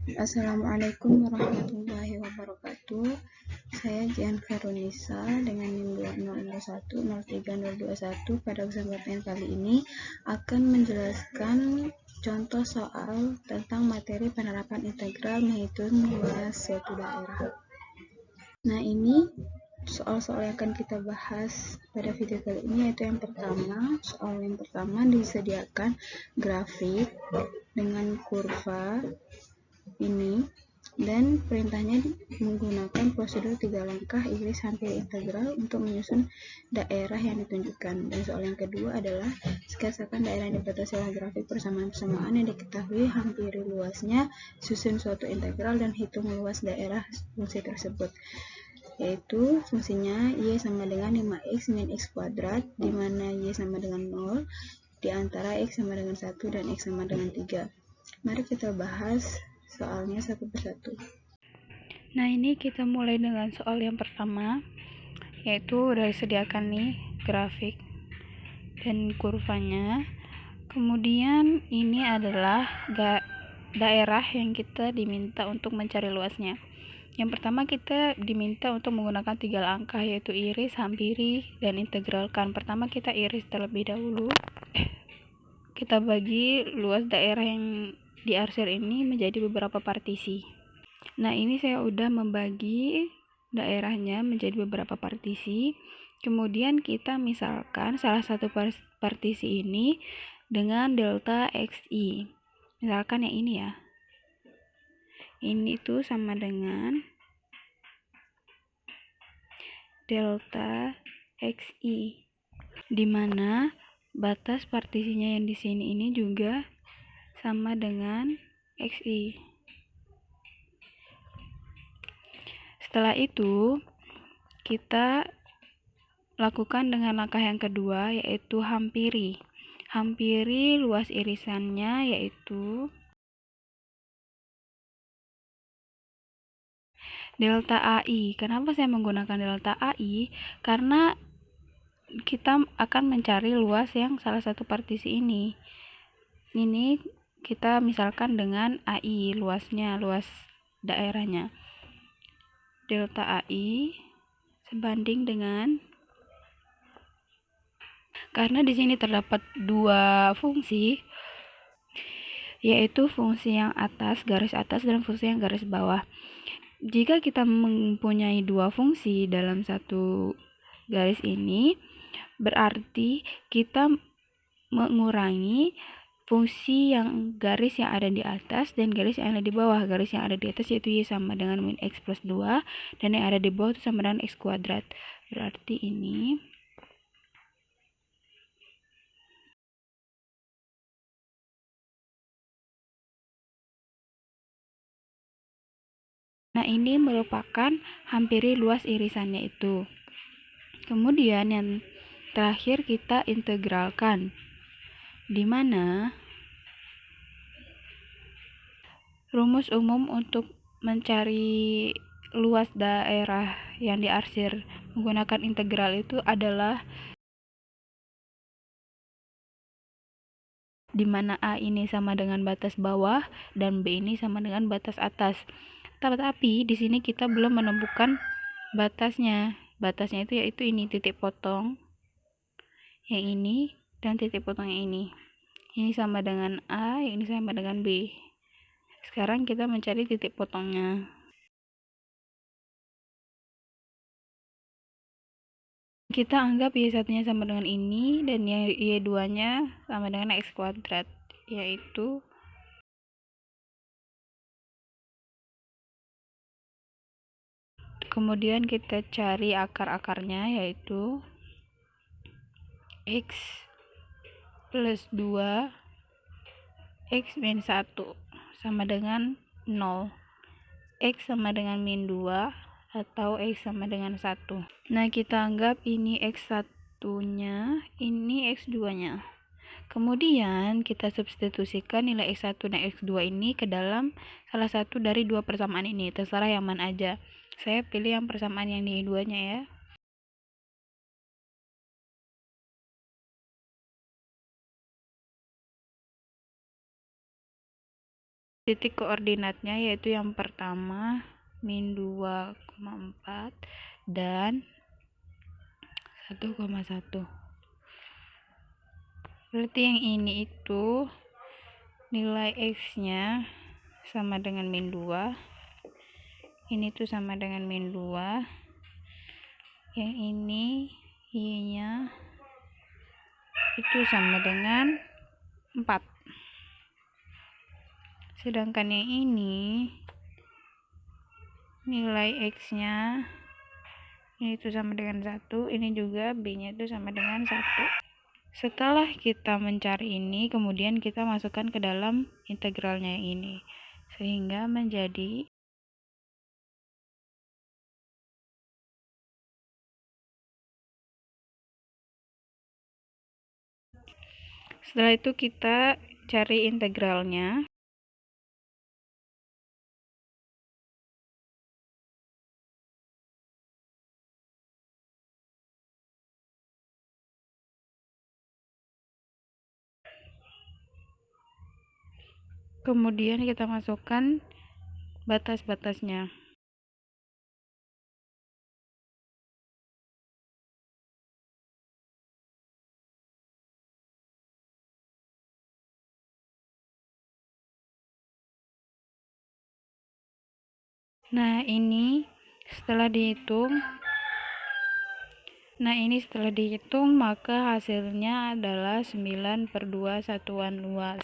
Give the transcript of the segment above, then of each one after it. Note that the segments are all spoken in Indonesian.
Assalamualaikum warahmatullahi wabarakatuh. Saya Jian Karunisa dengan NIM 200103021. Pada kesempatan kali ini akan menjelaskan contoh soal tentang materi penerapan integral menghitung luas suatu daerah. Nah, ini soal-soal yang akan kita bahas pada video kali ini, yaitu soal yang pertama disediakan grafik dengan kurva ini, dan perintahnya menggunakan prosedur 3 langkah iris hampir integral untuk menyusun daerah yang ditunjukkan. Dan soal yang kedua adalah sketsakan daerah yang dibatasi oleh grafik persamaan-persamaan yang diketahui, hampiri luasnya, susun suatu integral, dan hitung luas daerah fungsi tersebut, yaitu fungsinya y sama dengan 5x min x kuadrat, di mana y sama dengan 0, di antara x sama dengan 1 dan x sama dengan 3. Mari kita bahas soalnya satu persatu. Nah, ini kita mulai dengan soal yang pertama, yaitu udah disediakan nih grafik dan kurvanya. Kemudian ini adalah daerah yang kita diminta untuk mencari luasnya. Yang pertama kita diminta untuk menggunakan 3 langkah, yaitu iris, hampiri, dan integralkan. Pertama kita iris terlebih dahulu. Kita bagi luas daerah yang diarsir ini menjadi beberapa partisi. Nah, ini saya udah membagi daerahnya menjadi beberapa partisi. Kemudian kita misalkan salah satu partisi ini dengan delta xi. Misalkan yang ini ya. Ini tuh sama dengan delta xi, di mana batas partisinya yang di sini ini juga sama dengan xi. Setelah itu kita lakukan dengan langkah yang kedua, yaitu hampiri. Hampiri luas irisannya, yaitu delta AI. Kenapa saya menggunakan delta AI? Karena kita akan mencari luas yang salah satu partisi ini. Ini kita misalkan dengan AI, luasnya, luas daerahnya. Delta AI sebanding dengan, karena di sini terdapat dua fungsi, yaitu fungsi yang atas, garis atas, dan fungsi yang garis bawah. Jika kita mempunyai dua fungsi dalam satu garis ini, berarti kita mengurangi fungsi yang garis yang ada di atas dan garis yang ada di bawah. Garis yang ada di atas yaitu y sama dengan min x plus 2, dan yang ada di bawah itu sama dengan x kuadrat. Berarti ini ini merupakan hampiri luas irisannya itu. Kemudian yang terakhir kita integralkan, di mana rumus umum untuk mencari luas daerah yang diarsir menggunakan integral itu adalah di mana A ini sama dengan batas bawah dan B ini sama dengan batas atas. Tetapi di sini kita belum menemukan batasnya. Batasnya itu yaitu ini titik potong yang ini dan titik potong yang ini. Ini sama dengan A, yang ini sama dengan B. Sekarang kita mencari titik potongnya. Kita anggap y1-nya sama dengan ini dan y2-nya sama dengan x kuadrat, yaitu kemudian kita cari akar-akarnya, yaitu x plus 2 x min 1 sama dengan 0, x sama dengan min 2 atau x sama dengan 1. Nah, kita anggap ini x1-nya, ini x2-nya. Kemudian kita substitusikan nilai x1 dan x2 ini ke dalam salah satu dari dua persamaan ini, terserah yang mana aja. Saya pilih yang persamaan yang di duanya ya. titik koordinatnya, yaitu yang pertama min 2,4 dan 1,1. Berarti yang ini itu nilai x-nya sama dengan min 2, ini tuh sama dengan min 2, yang ini y-nya itu sama dengan 4. Sedangkan yang ini nilai x-nya ini itu sama dengan 1, ini juga b-nya itu sama dengan 1. Setelah kita mencari ini, kemudian kita masukkan ke dalam integralnya yang ini, sehingga menjadi setelah itu kita cari integralnya. Kemudian kita masukkan batas-batasnya. Nah, ini setelah dihitung, maka hasilnya adalah 9/2 satuan luas.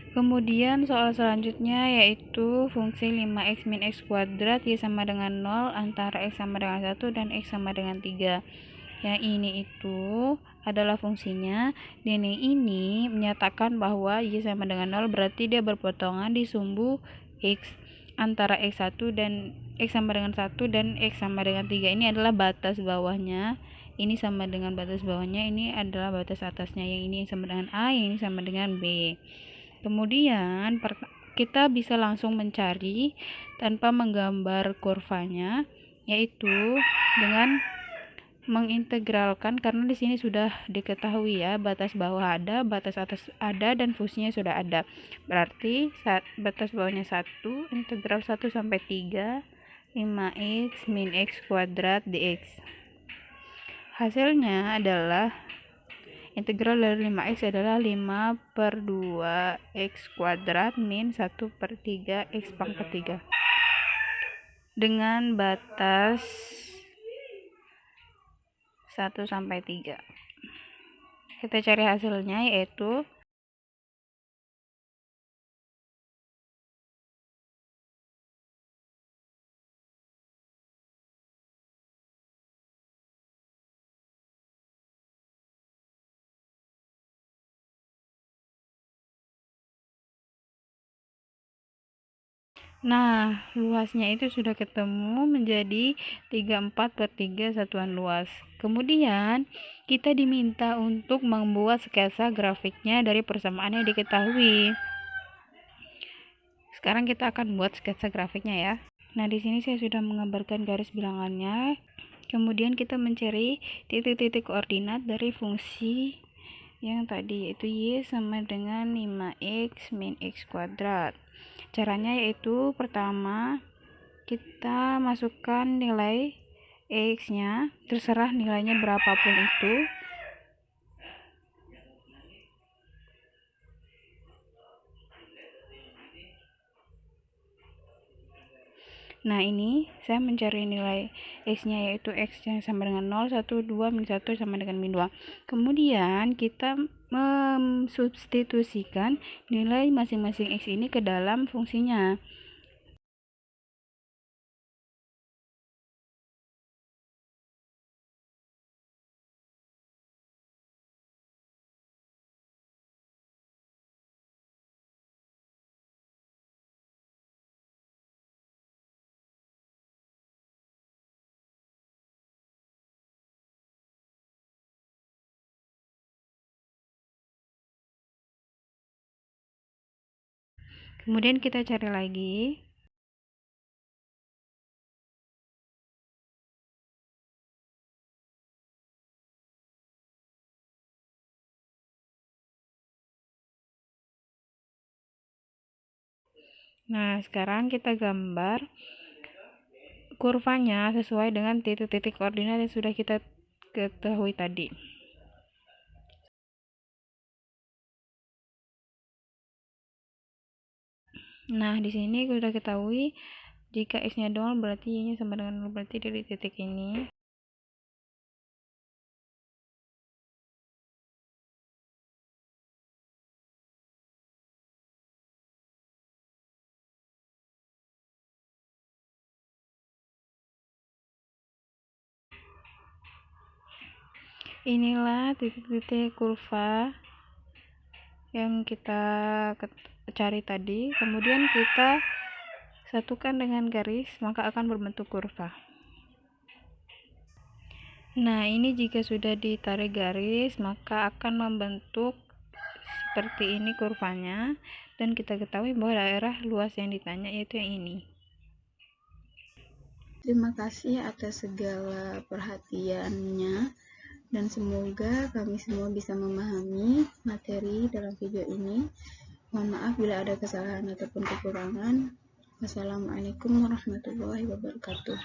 Kemudian soal selanjutnya yaitu fungsi 5x min x kuadrat y sama dengan 0 antara x sama dengan 1 dan x sama dengan 3. Yang ini itu adalah fungsinya, dan yang ini menyatakan bahwa y sama dengan 0, berarti dia berpotongan di sumbu x antara x1 dan x sama dengan 1 dan x sama dengan 3. Ini adalah batas bawahnya, ini sama dengan batas bawahnya, ini adalah batas atasnya, yang ini sama dengan A, yang ini sama dengan B. Kemudian kita bisa langsung mencari tanpa menggambar kurvanya, yaitu dengan mengintegralkan, karena di sini sudah diketahui ya, batas bawah ada, batas atas ada, dan fungsinya sudah ada. Berarti batas bawahnya 1, integral 1 sampai 3 5x min x kuadrat dx. Hasilnya adalah integral dari 5x adalah 5/2 x kuadrat min 1/3 x pangkat 3 dengan batas 1 sampai 3. Kita cari hasilnya, yaitu nah, luasnya itu sudah ketemu menjadi 34/3 satuan luas. Kemudian, kita diminta untuk membuat sketsa grafiknya dari persamaan yang diketahui. Sekarang kita akan buat sketsa grafiknya ya. Nah, di sini saya sudah menggambarkan garis bilangannya. Kemudian kita mencari titik-titik koordinat dari fungsi yang tadi, yaitu y sama dengan 5x min x kuadrat. Caranya yaitu pertama kita masukkan nilai x-nya, terserah nilainya berapapun itu. Nah, ini saya mencari nilai x-nya, yaitu x yang sama dengan 0, 1, 2, min 1 sama dengan min 2. Kemudian kita mensubstitusikan nilai masing-masing x ini ke dalam fungsinya. Kemudian kita cari lagi. Nah, sekarang kita gambar kurvanya sesuai dengan titik-titik koordinat yang sudah kita ketahui tadi. Nah, di sini sudah ketahui jika x-nya 0 berarti y-nya sama dengan 0, berarti dari titik ini. Inilah titik-titik kurva yang kita cari tadi, kemudian kita satukan dengan garis, maka akan berbentuk kurva. Nah, ini jika sudah ditarik garis, maka akan membentuk seperti ini kurvanya, dan kita ketahui bahwa daerah luas yang ditanya yaitu yang ini. Terima kasih atas segala perhatiannya, dan semoga kami semua bisa memahami materi dalam video ini. Mohon maaf bila ada kesalahan ataupun kekurangan. Wassalamualaikum warahmatullahi wabarakatuh.